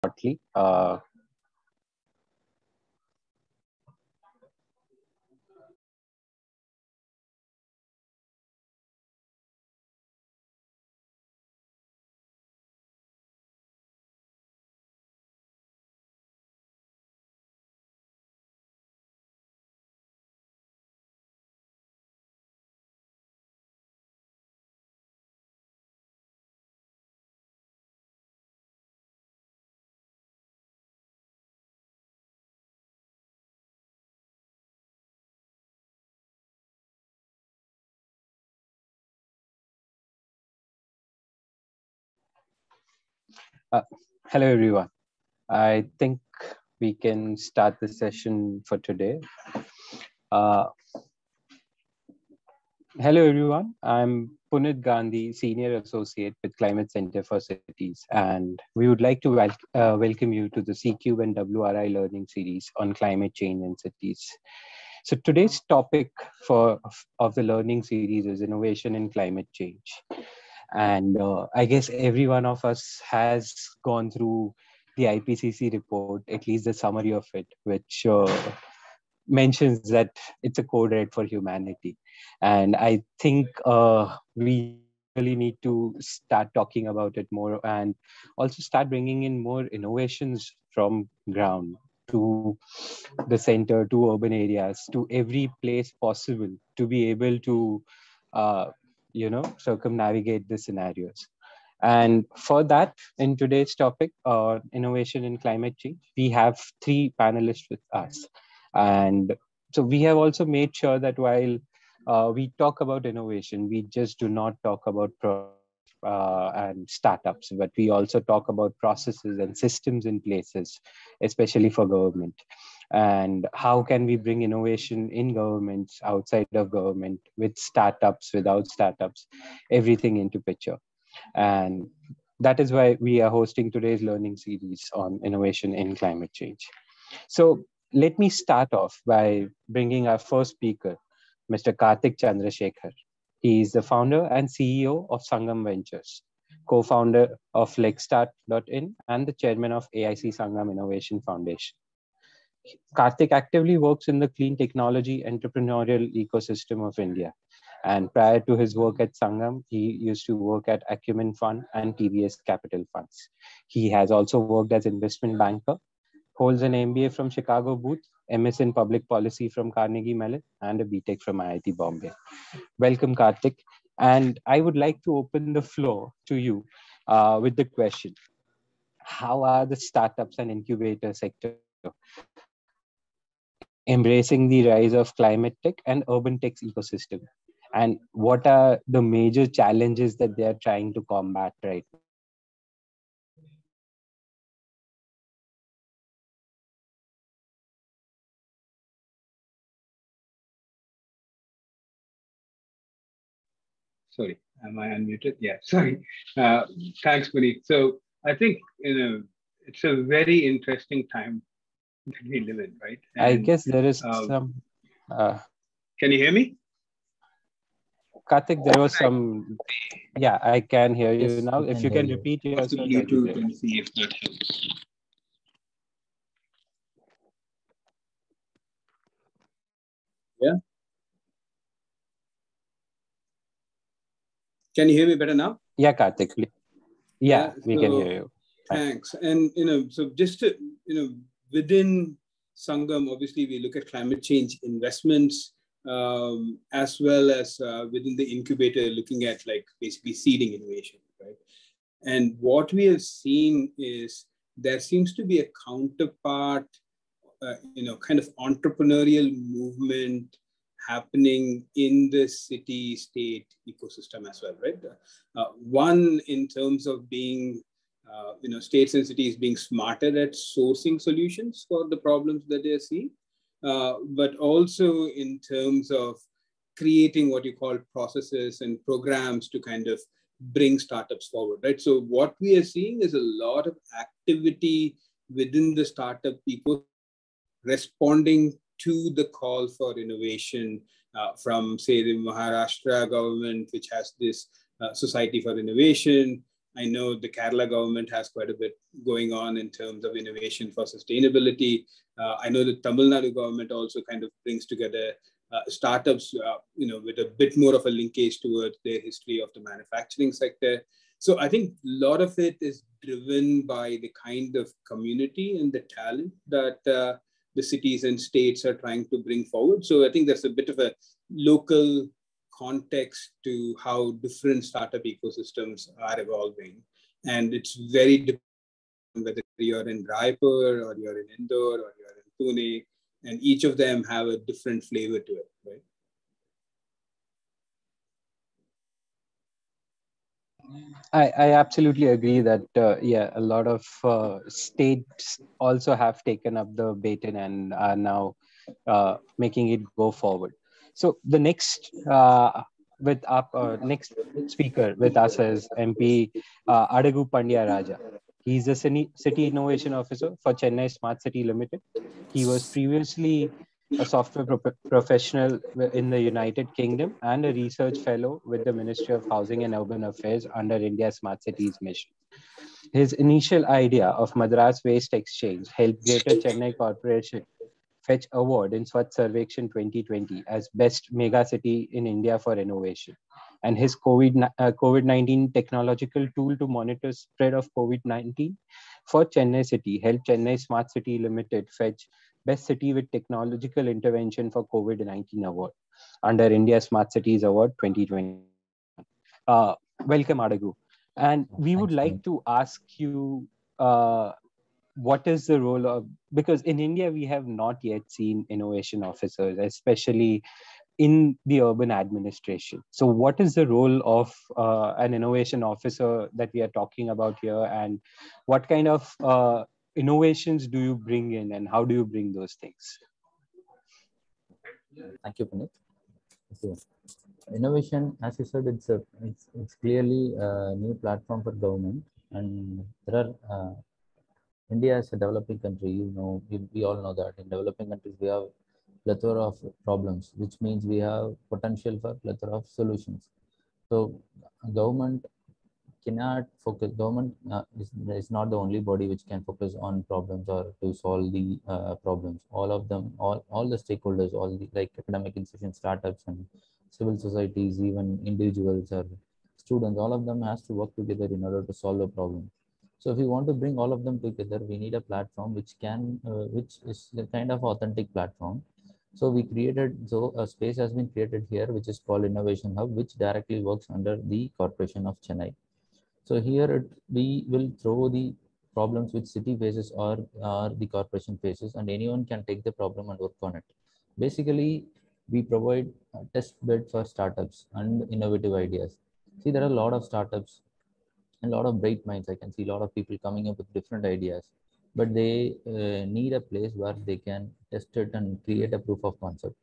shortly. Hello, everyone. I think we can start the session for today. Hello, everyone. I'm Punit Gandhi, Senior Associate with Climate Center for Cities, and we would like to welcome you to the C-Cube and WRI Learning Series on climate change in cities. So today's topic of the learning series is innovation in climate change. And I guess every one of us has gone through the IPCC report, at least the summary of it, which mentions that it's a code red for humanity. And I think we really need to start talking about it more and also start bringing in more innovations from ground to the center, to urban areas, to every place possible to be able to, circumnavigate the scenarios. And for that, in today's topic, innovation in climate change, we have three panelists with us. And so we have also made sure that while we talk about innovation, we just do not talk about and startups, but we also talk about processes and systems in places, especially for government. And how can we bring innovation in governments, outside of government, with startups, without startups, everything into picture. And that is why we are hosting today's learning series on innovation in climate change. So let me start off by bringing our first speaker, Mr. Karthik Chandra Shekhar. He is the founder and CEO of Sangam Ventures, co-founder of Legstart.in, and the chairman of AIC Sangam Innovation Foundation. Karthik actively works in the clean technology entrepreneurial ecosystem of India. And prior to his work at Sangam, he used to work at Acumen Fund and TVS Capital Funds. He has also worked as investment banker, holds an MBA from Chicago Booth, MS in Public Policy from Carnegie Mellon, and a BTech from IIT Bombay. Welcome, Karthik. And I would like to open the floor to you with the question: how are the startups and incubator sector embracing the rise of climate tech and urban tech ecosystem? And what are the major challenges that they are trying to combat right now? Sorry, am I unmuted? Yeah, sorry. Thanks, Puneet. So I think, it's a very interesting time that we live in, right? And, I guess there is some... can you hear me? Karthik, there was some... Yeah, I can hear you Yes, now. If you can repeat yourself, Bluetooth and see if that helps. Yeah? Can you hear me better now? Yeah, Karthik. Yeah, we can hear you. Thanks. And, so just to, within Sangam, obviously, we look at climate change investments, as well as within the incubator, looking at like basically seeding innovation, right? And what we have seen is there seems to be a counterpart, kind of entrepreneurial movement happening in the city-state ecosystem as well, right? One, in terms of being, states and cities being smarter at sourcing solutions for the problems that they're seeing, but also in terms of creating what you call processes and programs to kind of bring startups forward, right? So what we are seeing is a lot of activity within the startup ecosystem responding to the call for innovation from, say, the Maharashtra government, which has this Society for Innovation, I know the Kerala government has quite a bit going on in terms of innovation for sustainability. I know the Tamil Nadu government also kind of brings together startups, with a bit more of a linkage towards their history of the manufacturing sector. So I think a lot of it is driven by the kind of community and the talent that the cities and states are trying to bring forward. So I think there's a bit of a local context to how different startup ecosystems are evolving. And it's very dependent on whether you're in Raipur or you're in Indore or you're in Pune, and each of them have a different flavor to it, right? I absolutely agree that yeah, a lot of states also have taken up the baton and are now making it go forward. So the next next speaker with us is MP Adagu Pandya Raja. He's the city innovation officer for Chennai Smart City Limited. He was previously a software professional in the United Kingdom and a research fellow with the Ministry of Housing and Urban Affairs under India's Smart Cities mission. His initial idea of Madras Waste Exchange helped Greater Chennai Corporation fetch award in Swachh Sarvekshan 2020 as best mega city in India for innovation. And his COVID-19 technological tool to monitor spread of COVID-19 for Chennai City helped Chennai Smart City Limited fetch best city with technological intervention for COVID-19 award under India Smart Cities Award 2021. Welcome, Adagu. And we would Thanks, like Puneet. to ask you uh, what is the role of, because in India we have not yet seen innovation officers, especially in the urban administration. So what is the role of an innovation officer that we are talking about here, and what kind of innovations do you bring in, and how do you bring those things? Thank you, Puneet. So, innovation, as you said, it's clearly a new platform for government, and there are India is a developing country. We all know that in developing countries we have plethora of problems, which means we have potential for plethora of solutions. So, government cannot focus. Government is not the only body which can focus on problems or to solve the problems. All of them, all the stakeholders, all the like academic institutions, startups, and civil societies, even individuals or students, all of them has to work together in order to solve the problem. So if we want to bring all of them together, we need a platform which is the kind of authentic platform. So we created, so a space has been created here, which is called Innovation Hub, which directly works under the Corporation of Chennai. So here we will throw the problems which city faces or the corporation faces, and anyone can take the problem and work on it. Basically, we provide a test bed for startups and innovative ideas. See, there are a lot of startups and a lot of bright minds. I can see a lot of people coming up with different ideas, but they need a place where they can test it and create a proof of concept.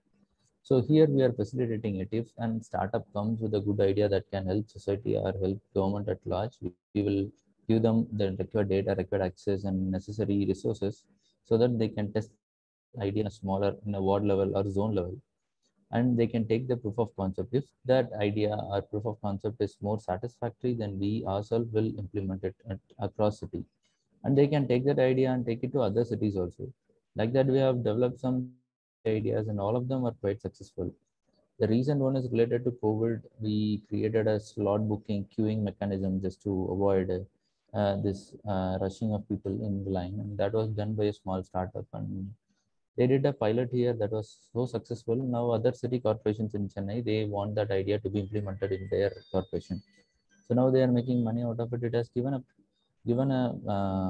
So here we are facilitating it. If and startup comes with a good idea that can help society or help government at large, we will give them the required data, required access, and necessary resources so that they can test the idea in a ward level or zone level, and they can take the proof of concept. If that idea or proof of concept is more satisfactory, then we ourselves will implement it across city, and they can take that idea and take it to other cities also. Like that, we have developed some smart city ideas, and all of them are quite successful. The recent one is related to COVID. We created a slot booking queuing mechanism just to avoid this rushing of people in the line, and that was done by a small startup. And they did a pilot here that was so successful. Now other city corporations in Chennai, they want that idea to be implemented in their corporation. So now they are making money out of it. It has given a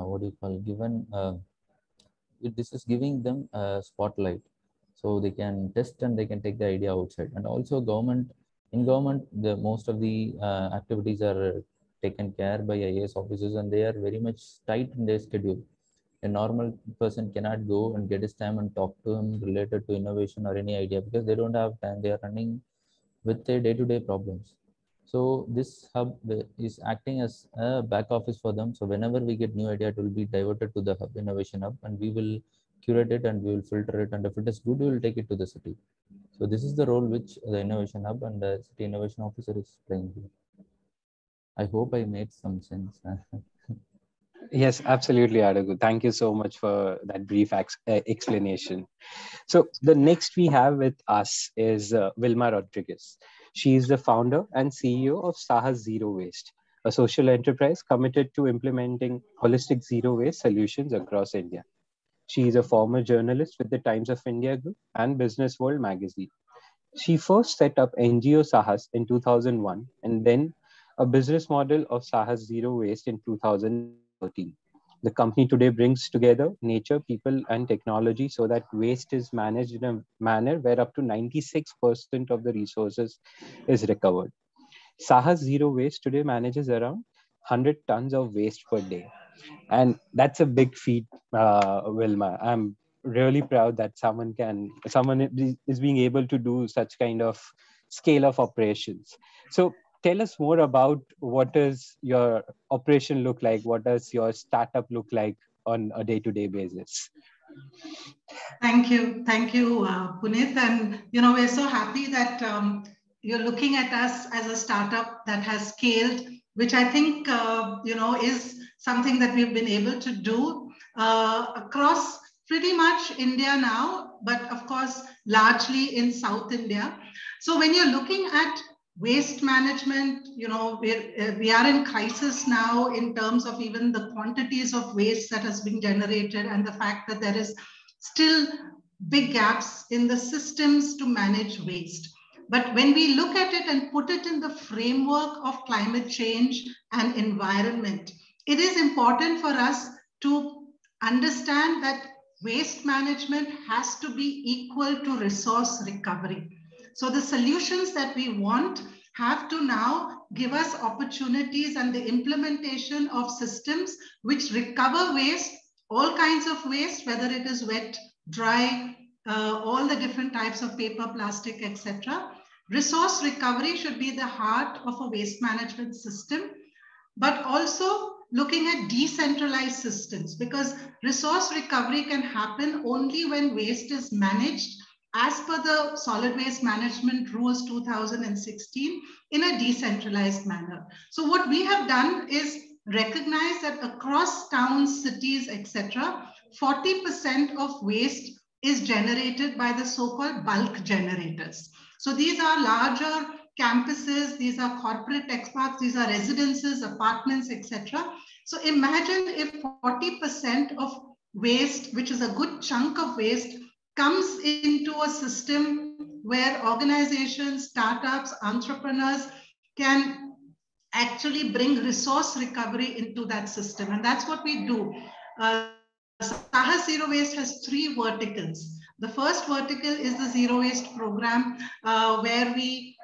what do you call given this is giving them a spotlight, so they can test and they can take the idea outside. And also government, the most of the activities are taken care by IAS officers, and they are very much tight in their schedule. A normal person cannot go and get his time and talk to him related to innovation or any idea, because they don't have time. They are running with their day-to-day problems. So this hub is acting as a back office for them. So whenever we get new idea, it will be diverted to the hub, innovation hub, and we will curate it and we will filter it. And if it is good, we will take it to the city. So this is the role which the innovation hub and the city innovation officer is playing here. I hope I made some sense. Yes, absolutely, Aragu. Thank you so much for that brief explanation. So the next we have with us is Vilma Rodriguez. She is the founder and CEO of Sahas Zero Waste, a social enterprise committed to implementing holistic zero waste solutions across India. She is a former journalist with the Times of India Group and Business World magazine. She first set up NGO Sahas in 2001 and then a business model of Sahas Zero Waste in 2013. The company today brings together nature, people, and technology so that waste is managed in a manner where up to 96% of the resources is recovered. Sahas Zero Waste today manages around 100 tons of waste per day, and that's a big feat, Wilma. I'm really proud that someone is being able to do such kind of scale of operations. So tell us more about what does your operation look like, what does your startup look like on a day-to-day basis. Thank you, Puneet. And we're so happy that you're looking at us as a startup that has scaled, which I think is something that we've been able to do across pretty much India now, but of course largely in South India. So when you're looking at waste management, we are in crisis now in terms of even the quantities of waste that has been generated and the fact that there is still big gaps in the systems to manage waste. But when we look at it and put it in the framework of climate change and environment, it is important for us to understand that waste management has to be equal to resource recovery. So the solutions that we want have to now give us opportunities and the implementation of systems which recover waste, all kinds of waste, whether it is wet, dry, all the different types of paper, plastic, etc. Resource recovery should be the heart of a waste management system, but also looking at decentralized systems, because resource recovery can happen only when waste is managed as per the Solid Waste Management Rules 2016 in a decentralized manner. So what we have done is recognize that across towns, cities, etc., 40% of waste is generated by the so-called bulk generators. So these are larger campuses, these are corporate tech parks, these are residences, apartments, etc. So imagine if 40% of waste, which is a good chunk of waste, comes into a system where organizations, startups, entrepreneurs can actually bring resource recovery into that system. And that's what we do. Sahas Zero Waste has three verticals. The first vertical is the Zero Waste program, where we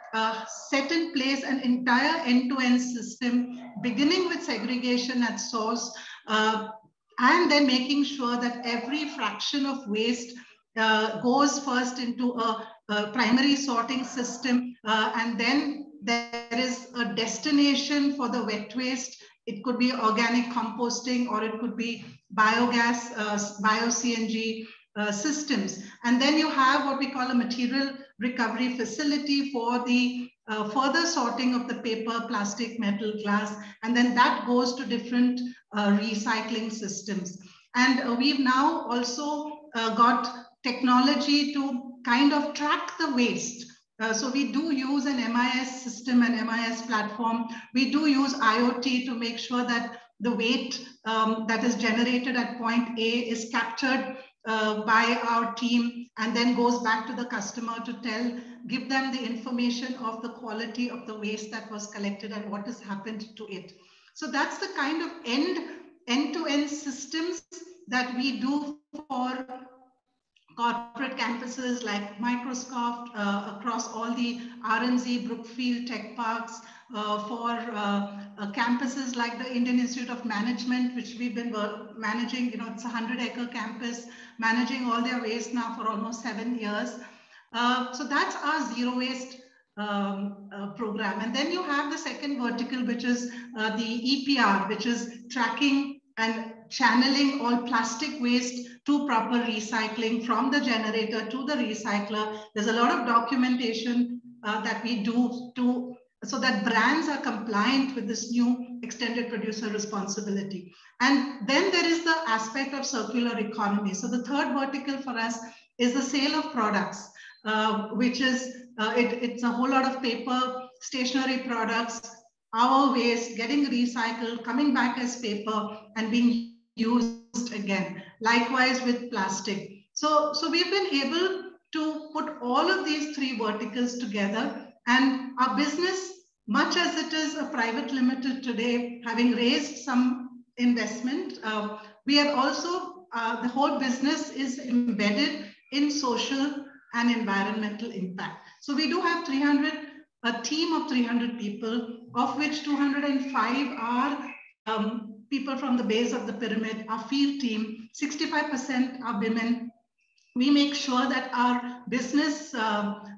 set in place an entire end-to-end system, beginning with segregation at source, and then making sure that every fraction of waste goes first into a primary sorting system, and then there is a destination for the wet waste. It could be organic composting, or it could be biogas, bio-CNG systems. And then you have what we call a material recovery facility for the further sorting of the paper, plastic, metal, glass, and then that goes to different recycling systems. And we've now also got technology to kind of track the waste. So we do use an MIS system, an MIS platform. We do use IoT to make sure that the weight that is generated at point A is captured by our team and then goes back to the customer to give them the information of the quality of the waste that was collected and what has happened to it. So that's the kind of end-to-end systems that we do for corporate campuses like Microsoft, across all the RMZ, Brookfield tech parks, for campuses like the Indian Institute of Management, which we've been managing. It's a 100-acre campus, managing all their waste now for almost 7 years. So that's our zero waste program. And then you have the second vertical, which is the EPR, which is tracking and channeling all plastic waste to proper recycling from the generator to the recycler. There's a lot of documentation that we do to so that brands are compliant with this new extended producer responsibility. And then there is the aspect of circular economy. So the third vertical for us is the sale of products, which is, it's a whole lot of paper, stationery products, our waste getting recycled, coming back as paper and being used again. Likewise with plastic. So we've been able to put all of these three verticals together, and our business, much as it is a private limited today, having raised some investment, we are also, the whole business is embedded in social and environmental impact. So we do have a team of 300 people, of which 205 are people from the base of the pyramid, our field team, 65% are women. We make sure that our business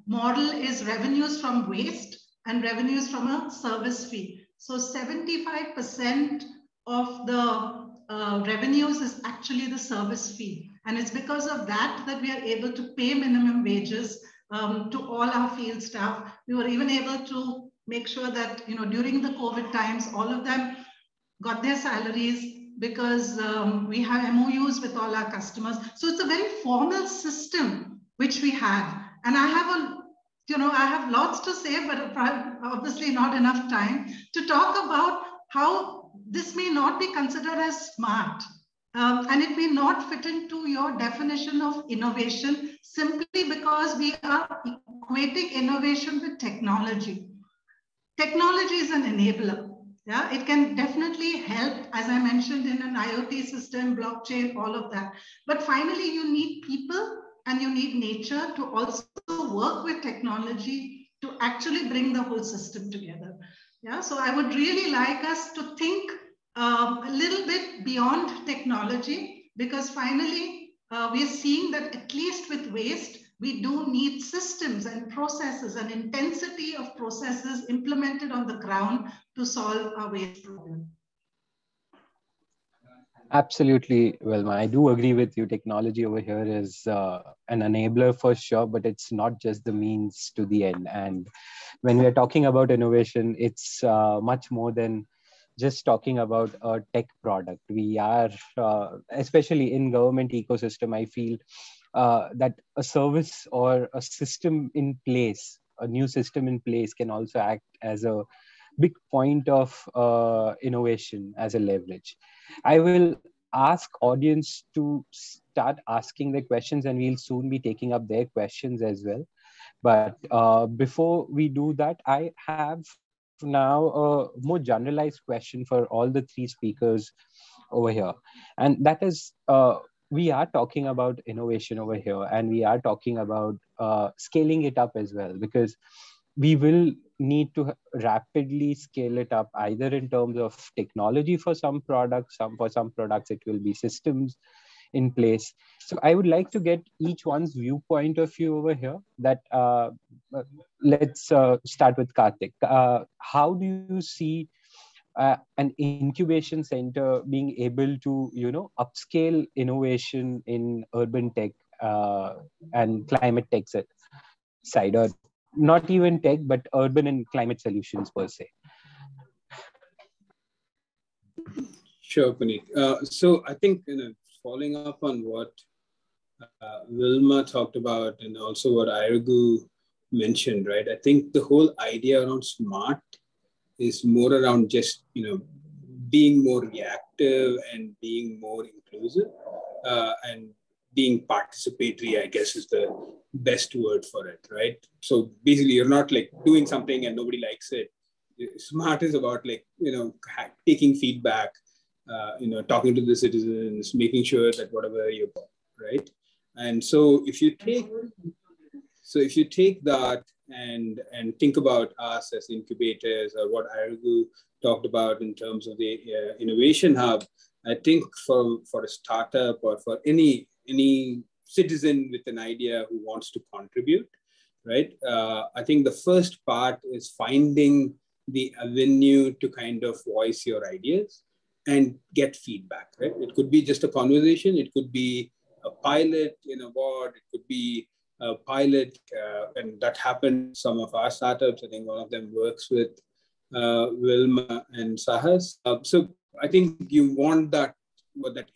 model is revenues from waste and revenues from a service fee. So 75% of the revenues is actually the service fee. And it's because of that that we are able to pay minimum wages to all our field staff. We were even able to make sure that, during the COVID times, all of them got their salaries, because we have MOUs with all our customers. So it's a very formal system which we have. And I have lots to say, but obviously not enough time to talk about how this may not be considered as smart. And it may not fit into your definition of innovation, simply because we are equating innovation with technology. Technology is an enabler. Yeah, it can definitely help, as I mentioned, in an IoT system, blockchain, all of that. But finally, you need people and you need nature to also work with technology to actually bring the whole system together. Yeah, so I would really like us to think a little bit beyond technology, because finally, we are seeing that at least with waste, we do need systems and processes and intensity of processes implemented on the ground to solve our waste problem. Absolutely, Wilma. I do agree with you. Technology over here is an enabler for sure, but it's not just the means to the end. And when we are talking about innovation, it's much more than just talking about a tech product. We are, especially in government ecosystem, I feel that a service or a system in place, a new system in place, can also act as a big point of innovation as a leverage. I will ask audience to start asking their questions, and we'll soon be taking up their questions as well. But before we do that, I have now a more generalized question for all the three speakers over here. And that is, we are talking about innovation over here, and we are talking about scaling it up as well, because we will need to rapidly scale it up, either in terms of technology for some products, for some products it will be systems in place. So I would like to get each one's viewpoint of view over here. That let's start with Karthik. How do you see an incubation center being able to, upscale innovation in urban tech and climate tech side, or not even tech, but urban and climate solutions per se? Sure, Puneet. So I think, following up on what Wilma talked about, and also what Ayugu mentioned, right? I think the whole idea around smart is more around just, being more reactive and being more inclusive and being participatory, I guess, is the best word for it, right? So basically, you're not like doing something and nobody likes it. Smart is about taking feedback, talking to the citizens, making sure that whatever you're, right? And so if you take that and think about us as incubators, or what Ayugu talked about in terms of the innovation hub, I think for a startup or for any citizen with an idea who wants to contribute, right? I think the first part is finding the avenue to kind of voice your ideas and get feedback, right? It could be just a conversation. It could be a pilot in a board. It could be pilot, and that happened with some of our startups. I think one of them works with Wilma and Sahas. So I think you want that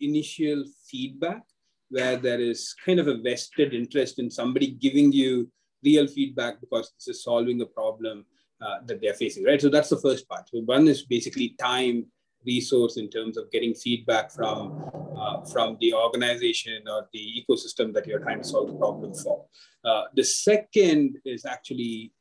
initial feedback where there is kind of a vested interest in somebody giving you real feedback because this is solving a problem that they're facing, right? So that's the first part. So one is basically time, resource in terms of getting feedback from the organization or the ecosystem that you're trying to solve the problem for. The second is actually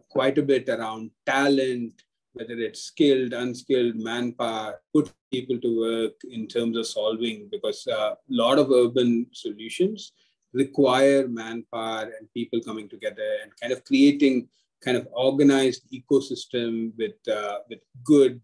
quite a bit around talent, whether it's skilled, unskilled, manpower, put people to work in terms of solving, because a lot of urban solutions require manpower and people coming together and kind of creating kind of organized ecosystem with good,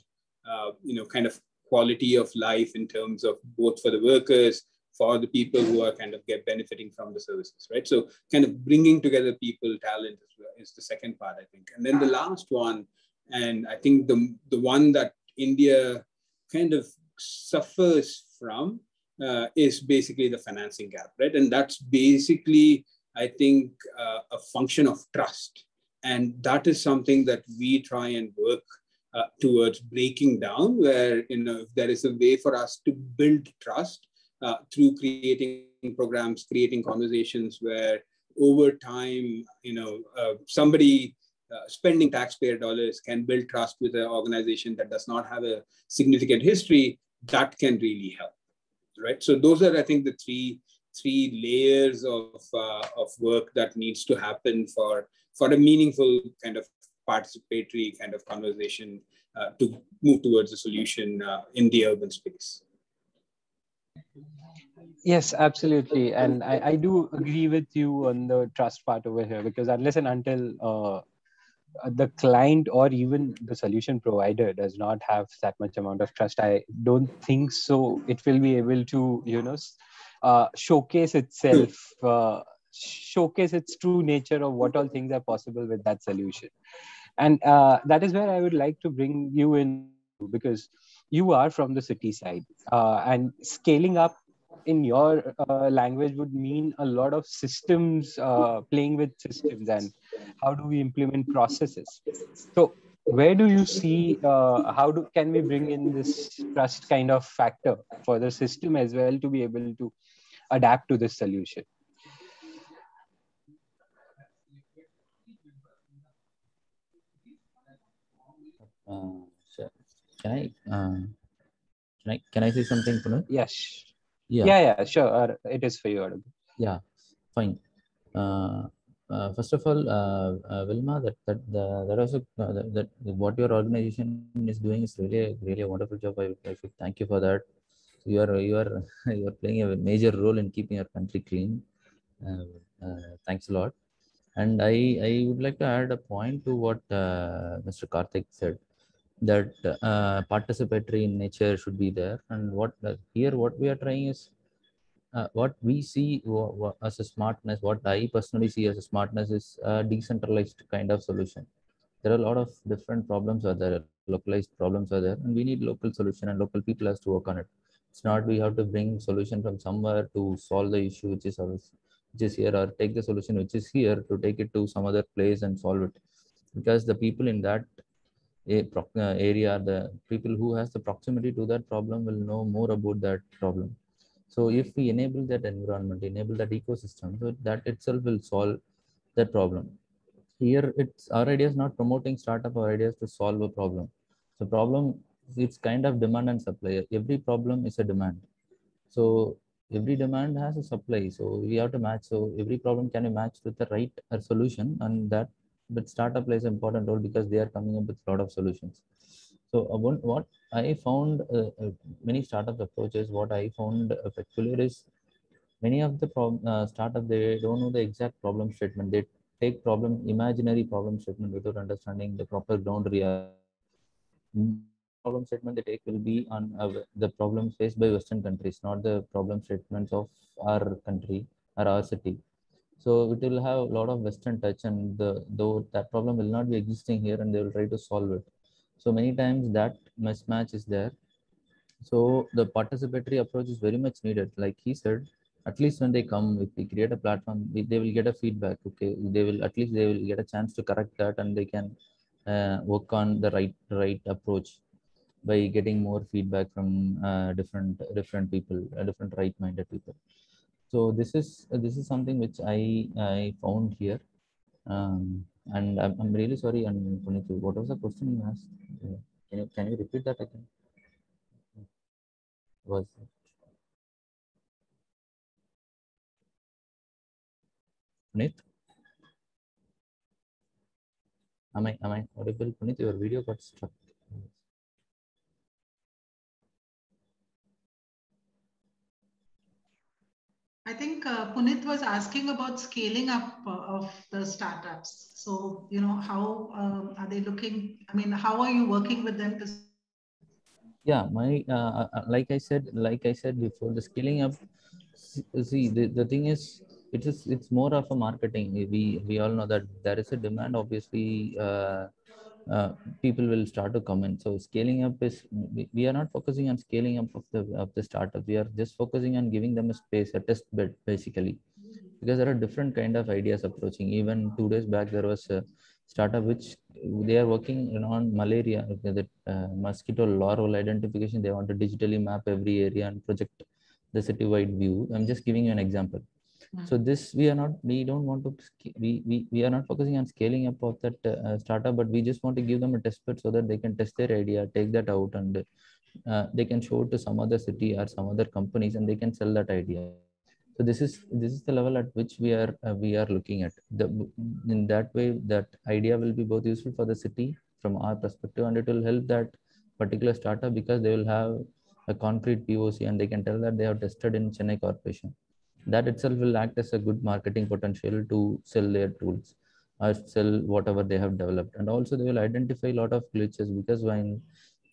kind of quality of life in terms of both for the workers, for the people who are kind of benefiting from the services, right? So kind of bringing together people, talent is the second part, I think. And then the last one, and I think the one that India kind of suffers from is basically the financing gap, right? And that's basically, I think, a function of trust. And that is something that we try and work towards breaking down, where, if there is a way for us to build trust through creating programs, creating conversations where over time, somebody spending taxpayer dollars can build trust with an organization that does not have a significant history, that can really help, right? So those are, I think, the three layers of work that needs to happen for a meaningful kind of participatory kind of conversation to move towards a solution in the urban space. Yes, absolutely. And I do agree with you on the trust part over here, because unless and until the client or even the solution provider does not have that much amount of trust, I don't think so it will be able to, showcase itself, showcase its true nature of what all things are possible with that solution. And that is where I would like to bring you in, because you are from the city side, and scaling up in your language would mean a lot of systems, playing with systems, and how do we implement processes. So where do you see, can we bring in this trust kind of factor for the system as well to be able to adapt to this solution? Sure. Can I can I say something, Puneet? Yes. Yeah. Yeah, sure. It is for you. Yeah, fine. First of all, Vilma, that also that what your organization is doing is really a wonderful job. I should thank you for that. You are you are playing a major role in keeping your country clean. Thanks a lot. And I would like to add a point to what Mr. Karthik said, that participatory in nature should be there. And what we are trying is what we see as a smartness, what I personally see as a smartness is a decentralized kind of solution. There are a lot of different problems are there, localized problems are there, and we need local solution and local people has to work on it. It's not we have to bring solution from somewhere to solve the issue which is here, or take the solution which is here to take it to some other place and solve it, because the people in that area, the people who has the proximity to that problem will know more about that problem. So if we enable that environment, enable that ecosystem, so that itself will solve that problem. Here, it's our idea is not promoting startup or ideas to solve a problem. So problem, it's kind of demand and supply. Every problem is a demand. So every demand has a supply. So we have to match. So every problem can be matched with the right solution, and that, but startup plays an important role because they are coming up with a lot of solutions. So what I found, many startup approaches, what I found peculiar is many of the startup, they don't know the exact problem statement. They take imaginary problem statement without understanding the proper ground reality. The problem statement they take will be on the problems faced by Western countries, not the problem statements of our country or our city. So it will have a lot of Western touch, and though that problem will not be existing here, and they will try to solve it. So many times that mismatch is there. So the participatory approach is very much needed. Like he said, at least when they come, if we create a platform, they will get a feedback. Okay, they will at least they will get a chance to correct that, and they can work on the right approach by getting more feedback from different people, different right-minded people. So this is something which I found here. And I'm really sorry. And Puneet, what was the question you asked? Can you repeat that again? Was Puneet? Am I audible? Puneet, your video got stuck. I think Punit was asking about scaling up of the startups. So, how are they looking? I mean, how are you working with them to? Yeah, my like I said before, the scaling up. See, the thing is, it's more of a marketing. We all know that there is a demand. Obviously, uh, people will start to come in. So scaling up is, we are not focusing on scaling up of the startup. We are just focusing on giving them a space, a test bed, basically, because there are different kind of ideas approaching. Even 2 days back, there was a startup which they are working on malaria, the mosquito larval identification. They want to digitally map every area and project the city-wide view. I'm just giving you an example. So this we don't want to we are not focusing on scaling up of that startup, but we just want to give them a test bed so that they can test their idea, take that out, and they can show it to some other city or some other companies, and they can sell that idea. So this is the level at which we are looking at. In that way, that idea will be both useful for the city from our perspective, and it will help that particular startup because they will have a concrete POC, and they can tell that they have tested in Chennai Corporation. That itself will act as a good marketing potential to sell their tools or sell whatever they have developed. And also they will identify a lot of glitches, because when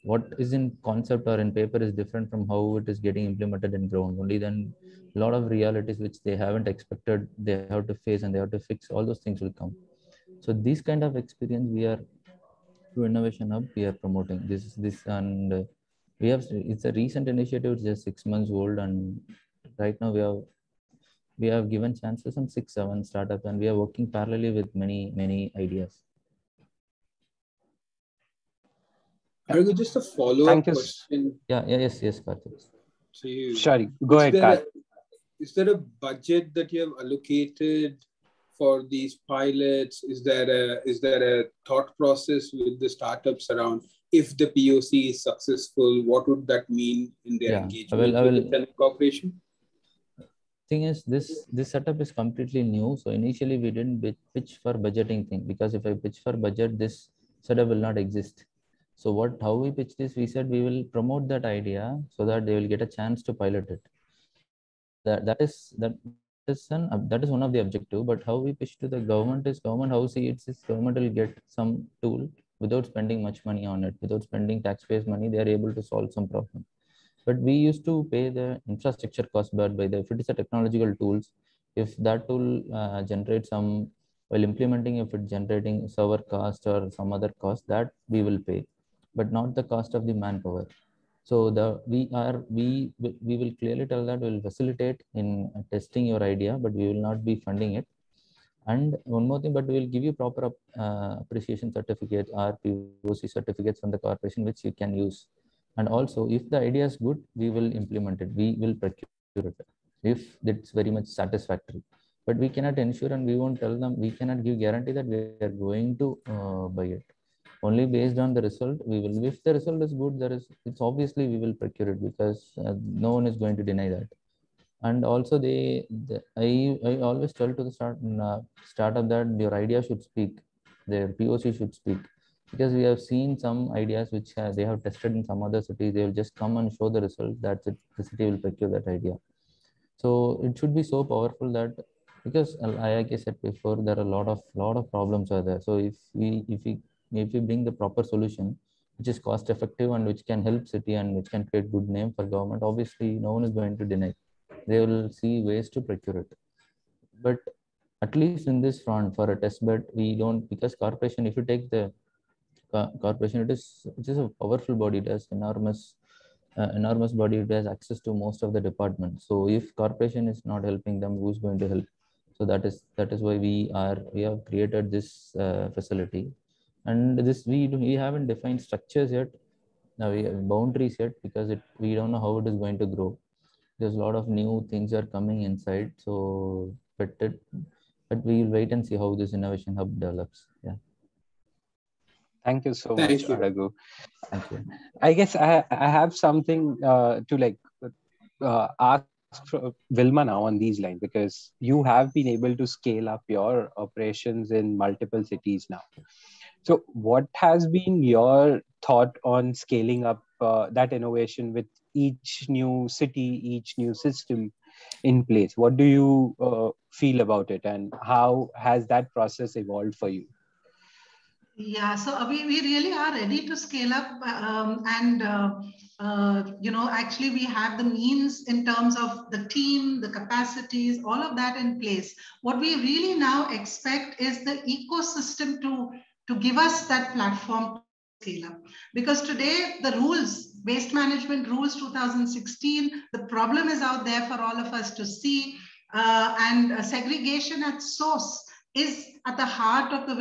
what is in concept or in paper is different from how it is getting implemented in ground, only then a lot of realities which they haven't expected they have to face and they have to fix, all those things will come. So this kind of experience we are, through Innovation Hub, we are promoting this. And we have, it's a recent initiative. It's just 6 months old, and right now we have given chances on 6-7 startups, and we are working parallelly with many ideas. Just a follow-up Thank you. question Yes, Karthik. to you. Sorry, go Is ahead, there Kat. is there a budget that you have allocated for these pilots? Is there a thought process with the startups around, if the POC is successful, what would that mean in their engagement with the Chennai Corporation? Thing is, this setup is completely new. So initially we didn't pitch for budgeting thing, because if I pitch for budget, this setup will not exist. So how we pitch this, we said we will promote that idea so that they will get a chance to pilot it. That is one of the objective. But how we pitch to the government is, government how see it's government will get some tool without spending much money on it, without spending taxpayers money. They are able to solve some problem. But we used to pay the infrastructure cost. But by the, if it is a technological tools, if that tool generates some, while implementing, if it's generating server cost or some other cost, that we will pay, but not the cost of the manpower. So we will clearly tell that we will facilitate in testing your idea, but we will not be funding it. And one more thing, but we will give you proper appreciation certificates or POC certificates from the corporation, which you can use. And also, if the idea is good, we will implement it. We will procure it if it's very much satisfactory. But we cannot ensure, and we won't tell them, we cannot give guarantee that we are going to buy it. Only based on the result, we will. If the result is good, it's obviously we will procure it, because no one is going to deny that. And also I always tell to the startup that your idea should speak, their POC should speak, because we have seen some ideas which they have tested in some other cities. They will just come and show the result, that's it, the city will procure that idea. So it should be so powerful that, because like I said before, there are a lot of problems are there. So if we bring the proper solution which is cost effective and which can help city and which can create good name for government, obviously no one is going to deny. They will see ways to procure it. But at least in this front, for a test bed, we don't, because corporation, if you take the corporation, it is a powerful body. It has enormous enormous body, it has access to most of the departments. So if corporation is not helping them, who's going to help? So that is why we have created this facility, and we haven't defined structures yet. Now we have boundaries yet, because we don't know how it is going to grow. There's a lot of new things are coming inside. So but we will wait and see how this innovation hub develops. Yeah. Thank you so much, Thank you. Aragu. Thank you. I guess I have something to like ask Vilma now on these lines, because you have been able to scale up your operations in multiple cities now. So, what has been your thought on scaling up that innovation with each new city, each new system in place? What do you feel about it, and how has that process evolved for you? Yeah, so we really are ready to scale up, actually we have the means in terms of the team, the capacities, all of that in place. What we really now expect is the ecosystem to give us that platform to scale up. Because today the rules, waste management rules 2016, the problem is out there for all of us to see, and segregation at source is at the heart of the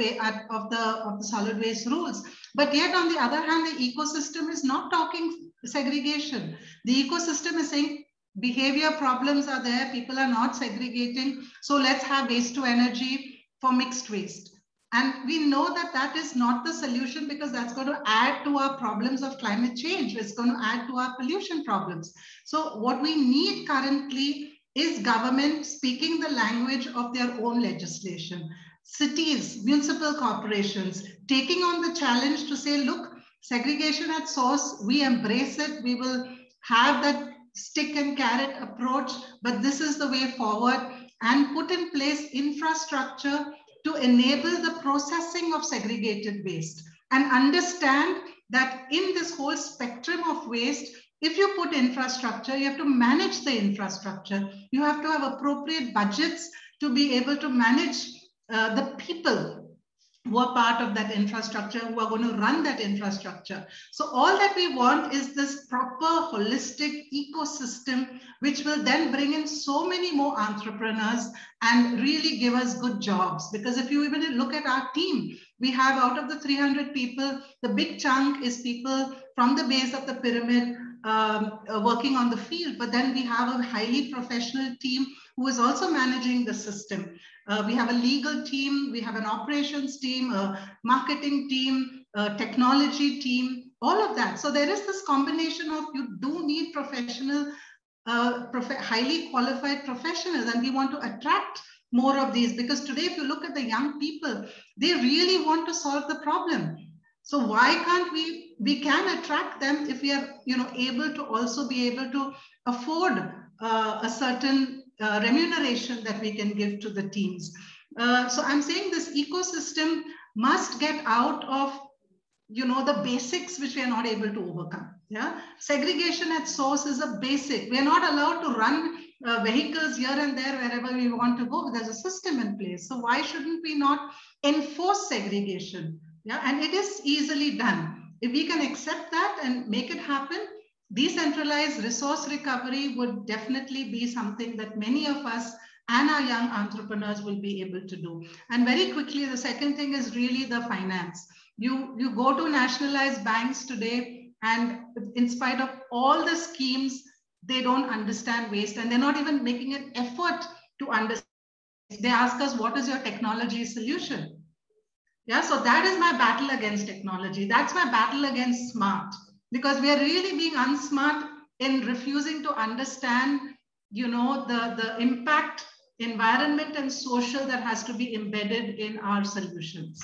of the solid waste rules. But yet, on the other hand, the ecosystem is not talking segregation. The ecosystem is saying behavior problems are there, people are not segregating, so let's have waste to energy for mixed waste. And we know that that is not the solution, because that's going to add to our problems of climate change. It's going to add to our pollution problems. So what we need currently is government speaking the language of their own legislation. Cities, municipal corporations, taking on the challenge to say, look, segregation at source, we embrace it. We will have that stick and carrot approach, but this is the way forward, and put in place infrastructure to enable the processing of segregated waste, and understand that in this whole spectrum of waste, if you put infrastructure, you have to manage the infrastructure. You have to have appropriate budgets to be able to manage the people who are part of that infrastructure, who are going to run that infrastructure. So all that we want is this proper holistic ecosystem, which will then bring in so many more entrepreneurs and really give us good jobs. Because if you even look at our team, we have, out of the 300 people, the big chunk is people from the base of the pyramid, working on the field. But then we have a highly professional team who is also managing the system. We have a legal team, we have an operations team, a marketing team, a technology team, all of that. So there is this combination of, you do need professional, highly qualified professionals, and we want to attract more of these, because today, if you look at the young people, they really want to solve the problem. So why can't we can attract them if we are able to also be able to afford a certain remuneration that we can give to the teams. So I'm saying this ecosystem must get out of the basics which we are not able to overcome. Yeah, segregation at source is a basic. We are not allowed to run vehicles here and there wherever we want to go. There's a system in place. So why shouldn't we not enforce segregation? Yeah, and it is easily done. If we can accept that and make it happen, decentralized resource recovery would definitely be something that many of us and our young entrepreneurs will be able to do. And very quickly, the second thing is really the finance. You go to nationalized banks today, and in spite of all the schemes, they don't understand waste, and they're not even making an effort to understand. They ask us, what is your technology solution? Yeah, so that is my battle against technology. That's my battle against smart, because we are really being unsmart in refusing to understand, the impact, environment and social, that has to be embedded in our solutions.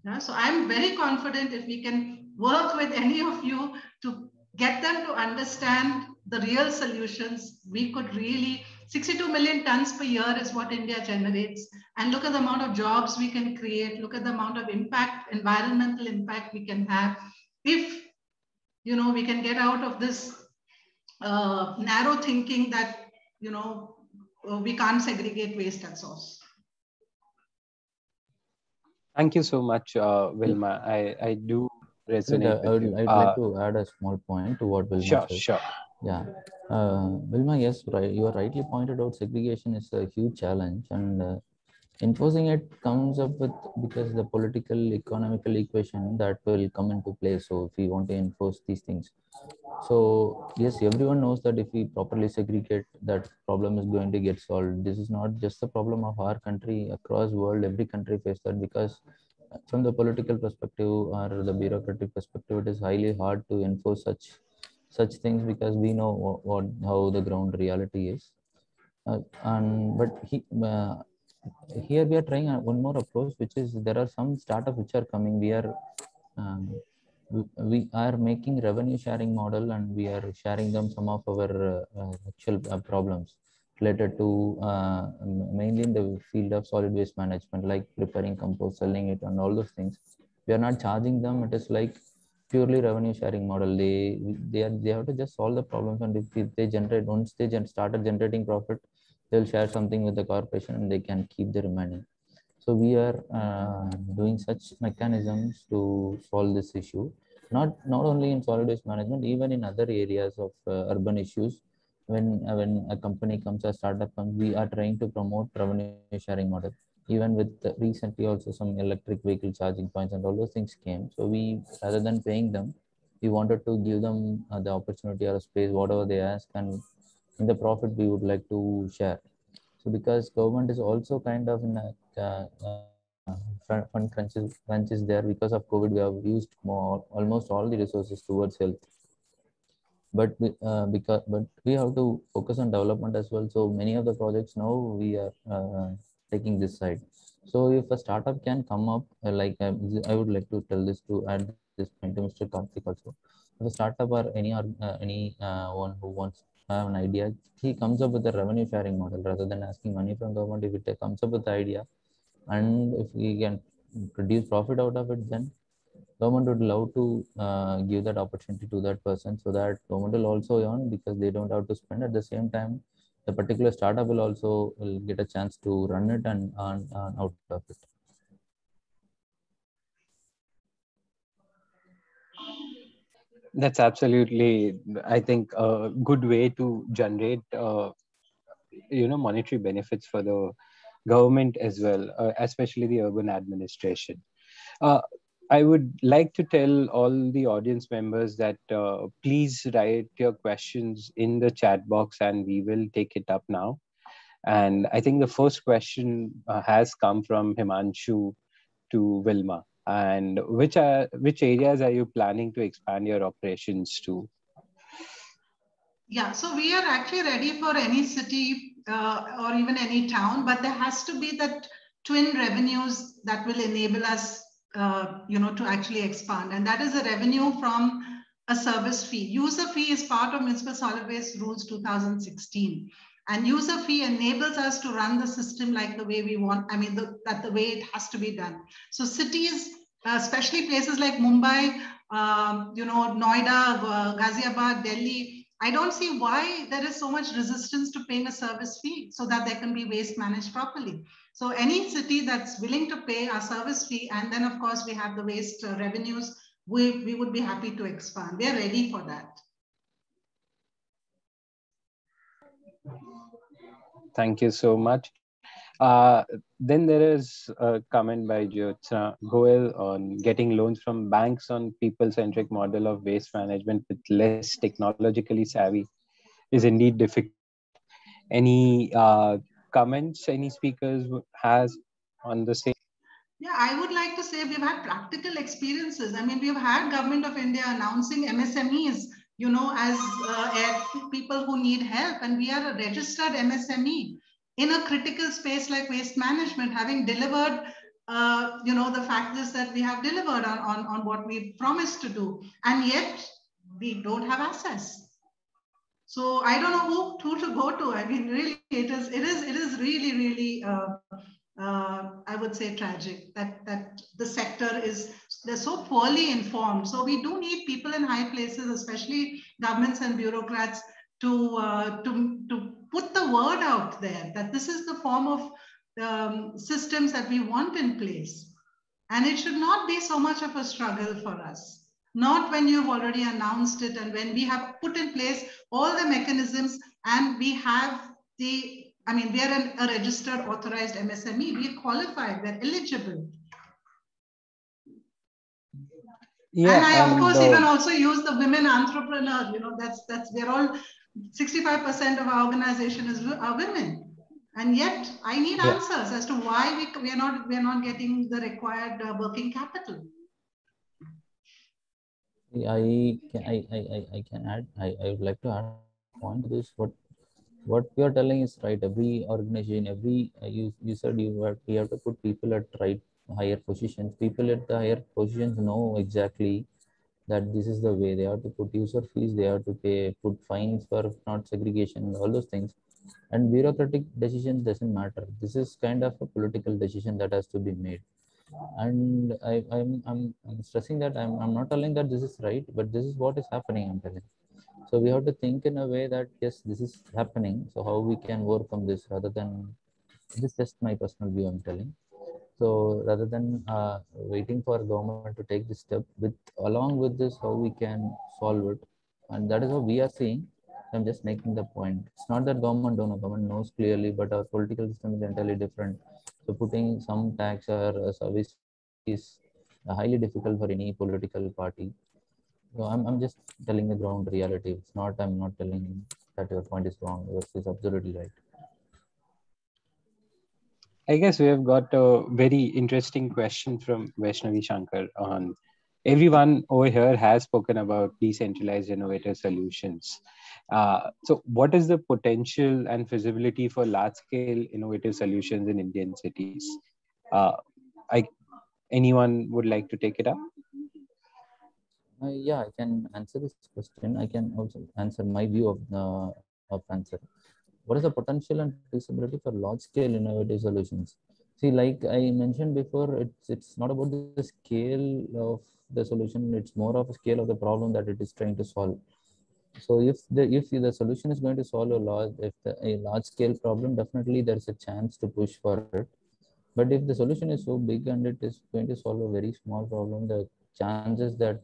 Yeah, so I'm very confident if we can work with any of you to get them to understand the real solutions, we could really, 62 million tons per year is what India generates. And look at the amount of jobs we can create. Look at the amount of impact, environmental impact we can have. If, we can get out of this narrow thinking that, we can't segregate waste at source. Thank you so much, Vilma. I do resonate with you. I'd like to add a small point to what Wilma Sure, said. sure. Yeah, Wilma, yes, right. You are rightly pointed out. Segregation is a huge challenge, and enforcing it comes up with because the political economical equation that will come into play. So if we want to enforce these things, so yes, everyone knows that if we properly segregate, that problem is going to get solved. This is not just the problem of our country. Across world, every country faces that, because from the political perspective or the bureaucratic perspective, it is highly hard to enforce such things, because we know what how the ground reality is. And but here we are trying one more approach, which is there are some startups which are coming. Um, we are making revenue sharing model, and we are sharing them some of our actual problems related to mainly in the field of solid waste management, like preparing compost, selling it, and all those things. We are not charging them. It is like purely revenue sharing model. They have to just solve the problems, and if they generate, once they started generating profit, they'll share something with the corporation, and they can keep the remaining. So we are doing such mechanisms to solve this issue, not only in solid waste management, even in other areas of urban issues. When a company comes, a startup comes, we are trying to promote revenue sharing model. Even with recently also some electric vehicle charging points and all those things came. So we, rather than paying them, we wanted to give them the opportunity or a space, whatever they ask, and in the profit we would like to share. So because government is also kind of in a fund crunches there, because of COVID, we have used more almost all the resources towards health. But we have to focus on development as well. So many of the projects now we are taking this side. So if a startup can come up, I would like to tell this to add this point to Mr. Karthik also. If a startup or any one who wants to have an idea, he comes up with a revenue sharing model rather than asking money from government. If it comes up with the idea, and if we can produce profit out of it, then government would love to give that opportunity to that person, so that government will also earn, because they don't have to spend. At the same time, the particular startup will also will get a chance to run it and earn out of it. That's absolutely, I think, a good way to generate, monetary benefits for the government as well, especially the urban administration. Uh, I would like to tell all the audience members that please write your questions in the chat box and we will take it up now. And I think the first question has come from Himanshu to Wilma. And which areas are you planning to expand your operations to? Yeah, so we are actually ready for any city or even any town, but there has to be that twin revenues that will enable us, to actually expand. And that is a revenue from a service fee. User fee is part of Municipal Solid Waste Rules 2016. And user fee enables us to run the system like the way we want. I mean, the way it has to be done. So cities, especially places like Mumbai, Noida, Ghaziabad, Delhi, I don't see why there is so much resistance to paying a service fee so that there can be waste managed properly. So any city that's willing to pay a service fee, and then of course we have the waste revenues, we would be happy to expand. We are ready for that. Thank you so much. Then there is a comment by Jyotsna Goel on getting loans from banks on people-centric model of waste management with less technologically savvy is indeed difficult. Any comments any speakers has on the same? Yeah, I would like to say we've had practical experiences. I mean, we've had Government of India announcing MSMEs, as people who need help, and we are a registered MSME in a critical space like waste management, having delivered, the fact is that we have delivered on what we promised to do, and yet we don't have access. So I don't know who to go to. I mean, really, it is really, really. I would say tragic that the sector they're so poorly informed. So we do need people in high places, especially governments and bureaucrats, to put the word out there that this is the form of systems that we want in place, and it should not be so much of a struggle for us. not when you've already announced it and when we have put in place all the mechanisms and we have the, I mean, we are a registered authorized MSME, we are qualified, we're eligible. Yeah, and I, of course, even uh, also use the women entrepreneur. You know, that's we're all 65% of our organization are women, and yet I need yeah, answers as to why we're not getting the required working capital. I can add. I would like to add a point to this. What you are telling is right. Every organization, you said you have to put people at right higher positions. People at the higher positions know exactly that this is the way. They have to put user fees. They have to put fines for not segregation. All those things, and bureaucratic decisions doesn't matter. This is kind of a political decision that has to be made. And I'm stressing that I'm not telling that this is right, but this is what is happening. I'm telling. So we have to think in a way that yes, this is happening. So how we can overcome this rather than this is just my personal view. I'm telling. So rather than waiting for government to take this step, with along with this, how we can solve it, and that is what we are seeing. I'm just making the point. It's not that government don't know. Government knows clearly, but our political system is entirely different. So putting some tax or service fee is highly difficult for any political party. So I'm just telling the ground reality. It's not. I'm not telling that your point is wrong. Yours is absolutely right. I guess we have got a very interesting question from Vaishnavi Shankar on everyone over here has spoken about decentralized innovative solutions. So, what is the potential and feasibility for large scale innovative solutions in Indian cities? Uh, I, anyone would like to take it up? Yeah, I can answer this question. I can also answer my view of answer. What is the potential and feasibility for large scale innovative solutions? See, like I mentioned before, it's not about the scale of the solution. It's more of a scale of the problem that it is trying to solve. So if the solution is going to solve a large scale problem, definitely there's a chance to push for it. But if the solution is so big and it is going to solve a very small problem, the chances that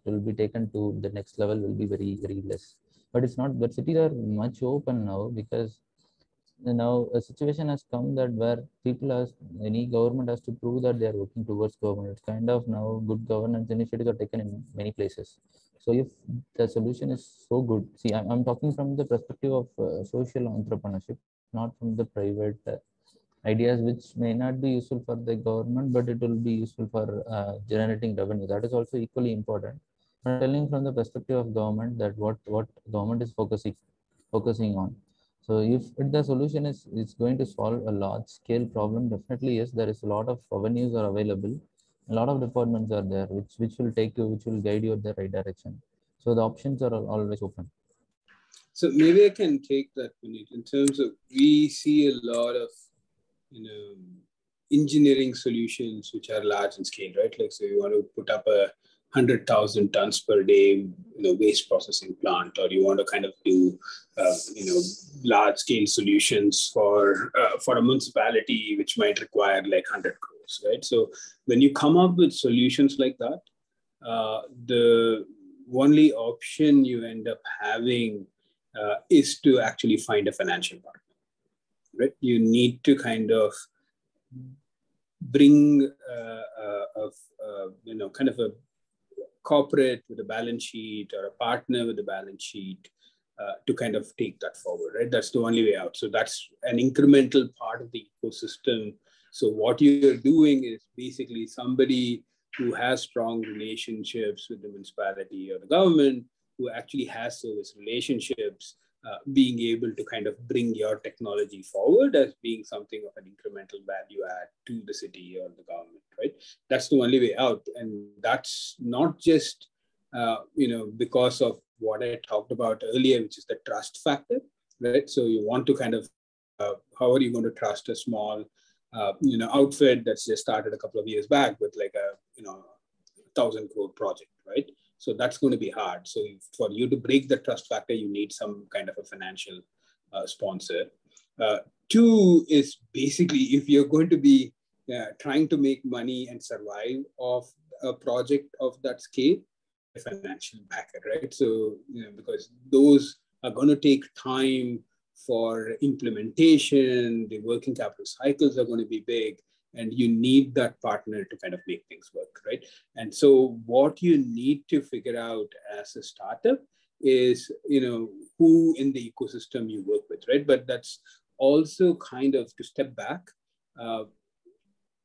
will be taken to the next level will be very less. But it's not. But cities are much open now because now a situation has come that where any government has to prove that they are working towards government. It's kind of now good governance initiatives are taken in many places. So if the solution is so good, see, I'm talking from the perspective of social entrepreneurship, not from the private ideas which may not be useful for the government, but it will be useful for generating revenue. That is also equally important. I'm telling from the perspective of government that what government is focusing on. So if the solution is going to solve a large scale problem, definitely yes, there is a lot of avenues are available. A lot of departments are there which will take you, which will guide you at the right direction. So the options are always open. So maybe I can take that, Puneet, in terms of we see a lot of, engineering solutions which are large in scale, right? Like, so you want to put up 100,000 tons per day, waste processing plant, or you want to kind of do, large scale solutions for a municipality, which might require like 100 crores, right? So when you come up with solutions like that, the only option you end up having is to actually find a financial partner, right? You need to kind of bring kind of a corporate with a balance sheet or a partner with a balance sheet to kind of take that forward, right? That's the only way out. So that's an incremental part of the ecosystem. So what you're doing is basically somebody who has strong relationships with the municipality or the government, who actually has service relationships, being able to kind of bring your technology forward as being something of an incremental value add to the city or the government, right? That's the only way out. And that's not just, because of what I talked about earlier, which is the trust factor, right? So you want to kind of, how are you going to trust a small, outfit that's just started a couple of years back with like a, 1,000 crore project, right? So that's going to be hard. So for you to break the trust factor, you need some kind of a financial sponsor. Two is basically if you're going to be trying to make money and survive off a project of that scale, financial backer, right? So, because those are going to take time for implementation, the working capital cycles are going to be big, and you need that partner to kind of make things work, right? And so what you need to figure out as a startup is, who in the ecosystem you work with, right? But that's also kind of to step back.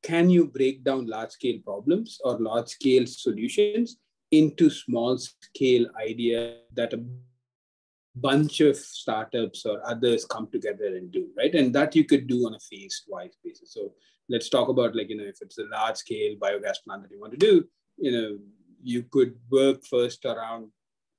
Can you break down large-scale problems or large-scale solutions into small-scale ideas that a bunch of startups or others come together and do, right? And that you could do on a phased-wise basis. So let's talk about, like, if it's a large-scale biogas plant that you want to do, you could work first around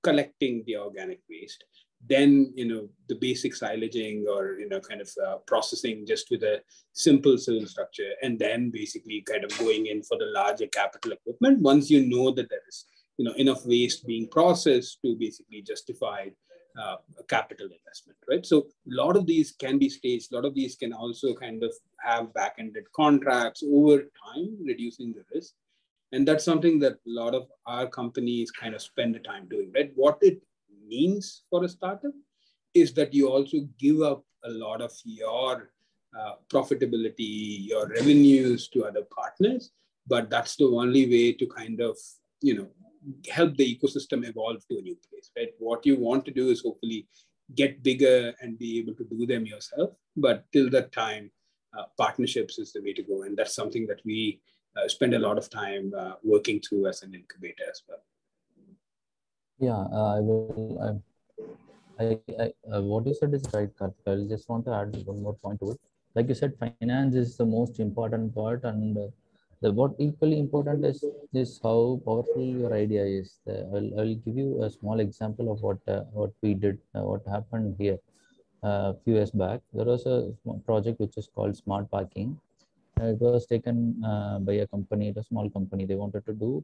collecting the organic waste, then the basic silaging or kind of processing just with a simple civil structure, and then basically kind of going in for the larger capital equipment once you know that there is enough waste being processed to basically justify a capital investment, right? So a lot of these can be staged. A lot of these can also kind of have back-ended contracts over time, reducing the risk. And that's something that a lot of our companies kind of spend the time doing, right? What it means for a startup is that you also give up a lot of your profitability, your revenues to other partners, but that's the only way to kind of, help the ecosystem evolve to a new place, right? What you want to do is hopefully get bigger and be able to do them yourself. But till that time, partnerships is the way to go. And that's something that we spend a lot of time working through as an incubator as well. Yeah, what you said is right, Karthik. I just want to add one more point to it. Like you said, finance is the most important part, and what equally important is how powerful your idea is. I'll give you a small example of what we did, what happened here. A few years back, there was a project which is called Smart Parking. It was taken by a company, a small company. They wanted to do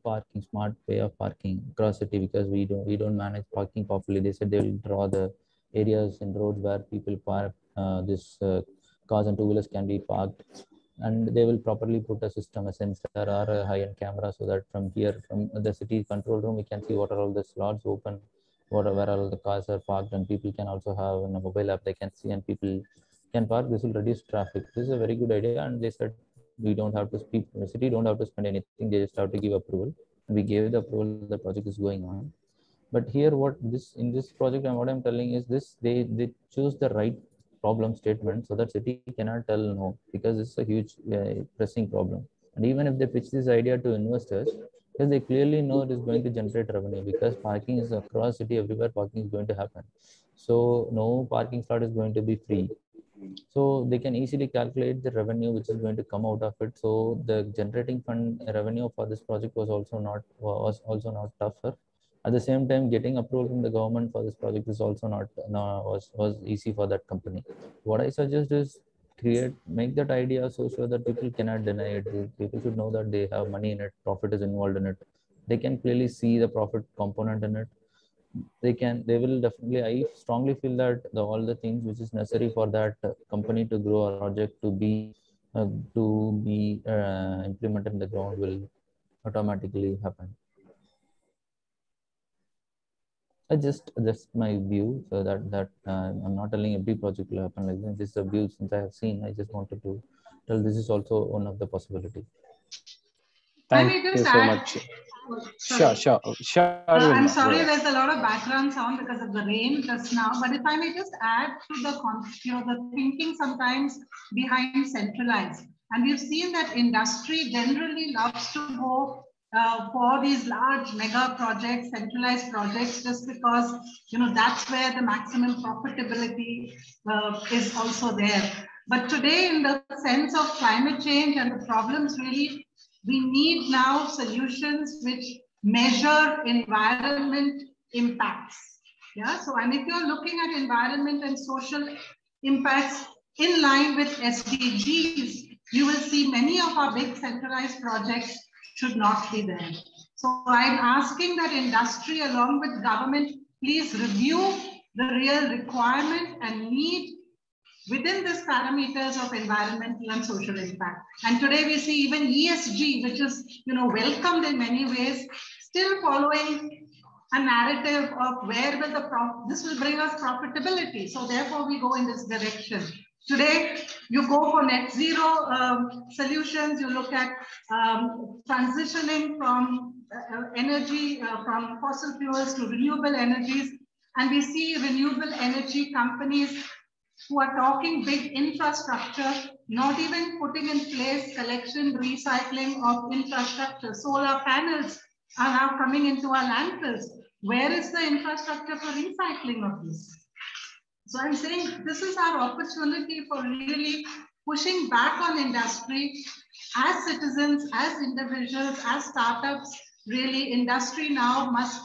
smart way of parking across city, because we don't manage parking properly. They said they will draw the areas and roads where people park, this cars and two-wheelers can be parked, and they will properly put a system, a sensor or a high-end camera, so that from here, from the city control room, we can see what are all the slots open, where all the cars are parked, and people can also have in a mobile app they can see, and people can park. This will reduce traffic. This is a very good idea, and they said we don't have to speak. The city don't have to spend anything. They just have to give approval. And we gave the approval. The project is going on. But here, in this project, and what I'm telling is this: they choose the right problem statement so that city cannot tell no, because it's a huge pressing problem. And even if they pitch this idea to investors, because they clearly know it is going to generate revenue, because parking is across city, everywhere parking is going to happen. So no parking slot is going to be free. So they can easily calculate the revenue which is going to come out of it. So the generating fund revenue for this project was also not tougher. At the same time, getting approval from the government for this project is also was easy for that company. What I suggest is make that idea so sure that people cannot deny it. People should know that they have money in it, profit is involved in it. They can clearly see the profit component in it. They will definitely, I strongly feel that all the things which is necessary for that company to grow a project to be implemented in the ground will automatically happen. I just my view, so that I'm not telling every project will happen like this. This is a view since I have seen. I just wanted to tell this is also one of the possibility. Thank you so much. Sure. I'm sorry, there's a lot of background sound because of the rain just now. But if I may just add to the thinking sometimes behind centralized. And we've seen that industry generally loves to go for these large mega projects, centralized projects, just because that's where the maximum profitability is also there. But today, in the sense of climate change and the problems, really, we need now solutions which measure environment impacts. Yeah. So, and if you're looking at environment and social impacts in line with SDGs, you will see many of our big centralized projects should not be there. So I'm asking that industry along with government, please review the real requirement and need within these parameters of environmental and social impact. And today we see even ESG, which is welcomed in many ways, still following a narrative of where will this will bring us profitability. So therefore we go in this direction. Today, you go for net zero solutions. You look at transitioning from energy, from fossil fuels to renewable energies. And we see renewable energy companies who are talking big infrastructure, not even putting in place collection, recycling of infrastructure. Solar panels are now coming into our landfills. Where is the infrastructure for recycling of this? So I'm saying this is our opportunity for really pushing back on industry as citizens, as individuals, as startups. Really, industry now must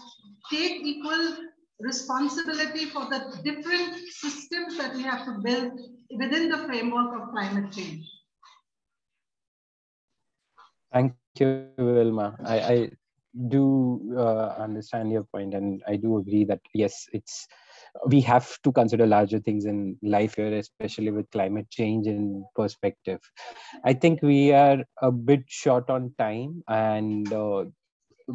take equal responsibility for the different systems that we have to build within the framework of climate change. Thank you, Wilma. I do understand your point, and I do agree that yes, we have to consider larger things in life here, especially with climate change in perspective. I think we are a bit short on time, and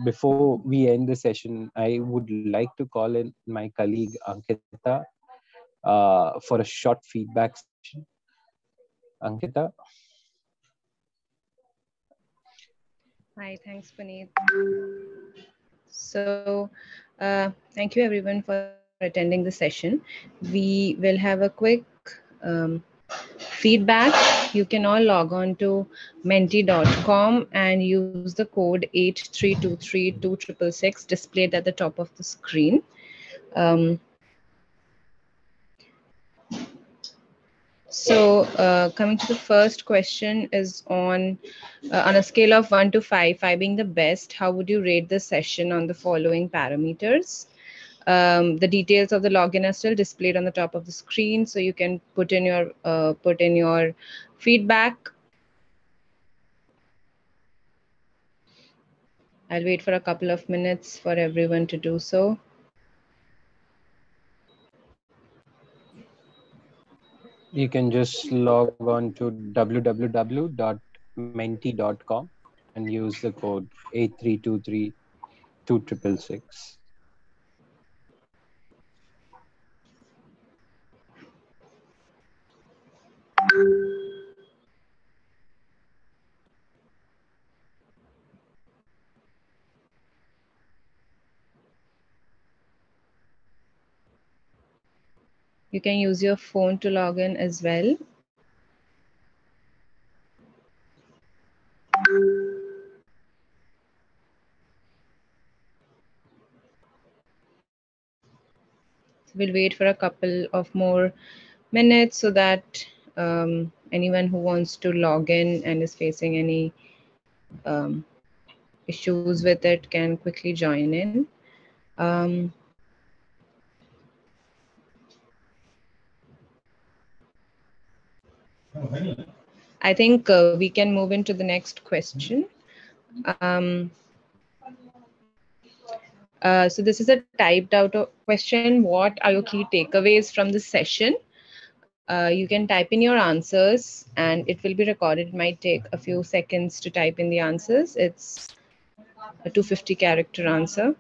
before we end the session, I would like to call in my colleague Ankita for a short feedback session. Ankita. Hi, thanks, Puneet. So, thank you everyone for attending the session. We will have a quick um, feedback. You can all log on to menti.com and use the code 8323266 displayed at the top of the screen. Coming to the first question is on a scale of 1 to 5, 5 being the best, how would you rate the session on the following parameters? The details of the login are still displayed on the top of the screen, so you can put in your feedback. I'll wait for a couple of minutes for everyone to do so. You can just log on to www.menti.com and use the code 8323266. You can use your phone to log in as well. We'll wait for a couple of more minutes so that anyone who wants to log in and is facing any issues with it can quickly join in. I think we can move into the next question. So this is a typed out question. What are your key takeaways from the session? You can type in your answers and it will be recorded. It might take a few seconds to type in the answers. It's a 250 character answer.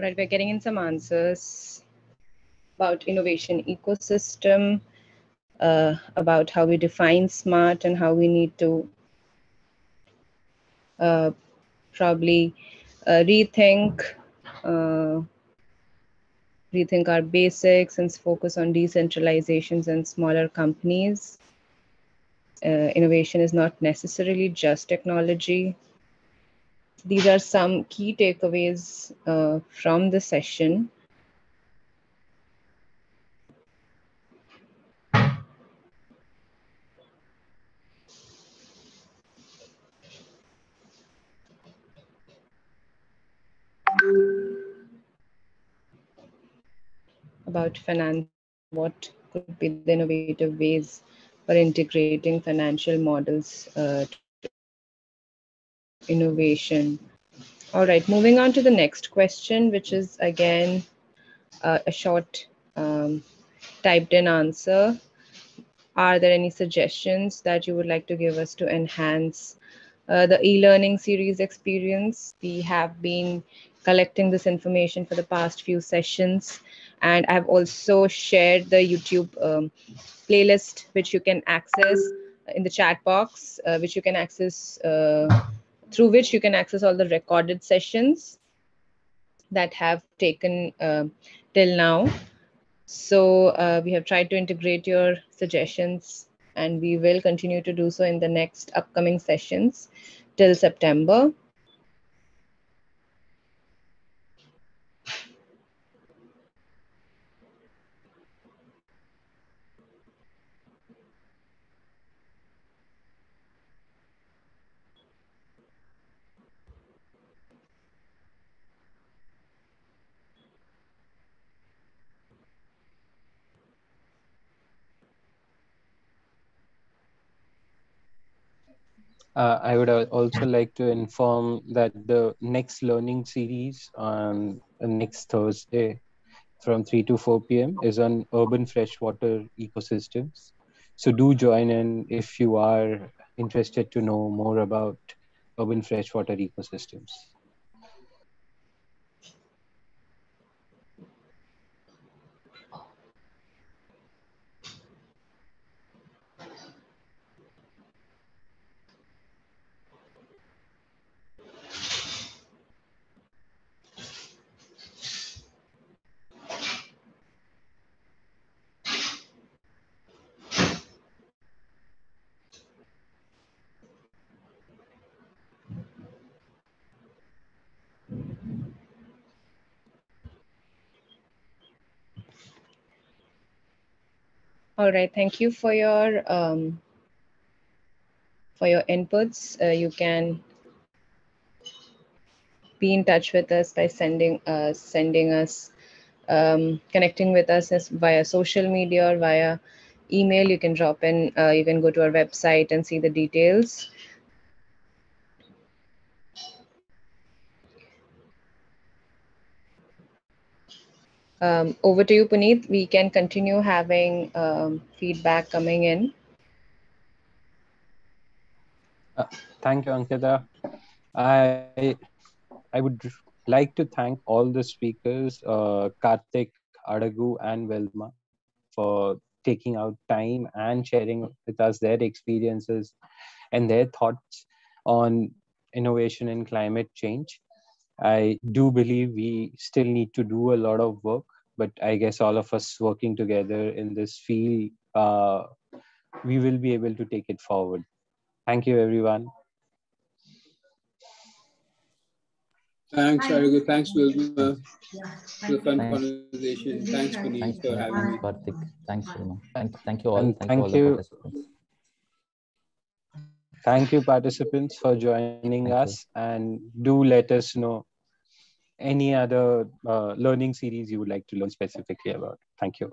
Right, we're getting in some answers. about innovation ecosystem, about how we define smart and how we need to probably rethink uh, rethink our basics and focus on decentralizations and smaller companies. Innovation is not necessarily just technology. These are some key takeaways from the session. About financing and what could be the innovative ways for integrating financial models to innovation. All right, moving on to the next question, which is again a short typed in answer. Are there any suggestions that you would like to give us to enhance the e-learning series experience? We have been collecting this information for the past few sessions, and I've also shared the YouTube playlist, which you can access in the chat box, which you can access through which you can access all the recorded sessions that have taken till now. So we have tried to integrate your suggestions, and we will continue to do so in the next upcoming sessions till September. I would also like to inform that the next learning series on next Thursday from 3 to 4 p.m. is on urban freshwater ecosystems. So do join in if you are interested to know more about urban freshwater ecosystems. All right, thank you for your inputs. You can be in touch with us by sending us connecting with us via social media or via email. You can drop in, you can go to our website and see the details. Over to you, Puneet. We can continue having feedback coming in. Thank you, Ankita. I I would like to thank all the speakers, Karthik, Adagu, and Velma, for taking out time and sharing with us their experiences and their thoughts on innovation and climate change. I do believe we still need to do a lot of work, but I guess all of us working together in this field, we will be able to take it forward. Thank you, everyone. Thanks, Arigu. Thanks, Wilma, Yeah, for the thank fun you. conversation. Really Thanks, thank Puneet, you. for having Thanks, me. Karthik. Thanks, Vilma. Thank you all. And Thank you all the participants. thank you, participants, for joining Thank you. us. And do let us know any other learning series you would like to learn specifically about. Thank you.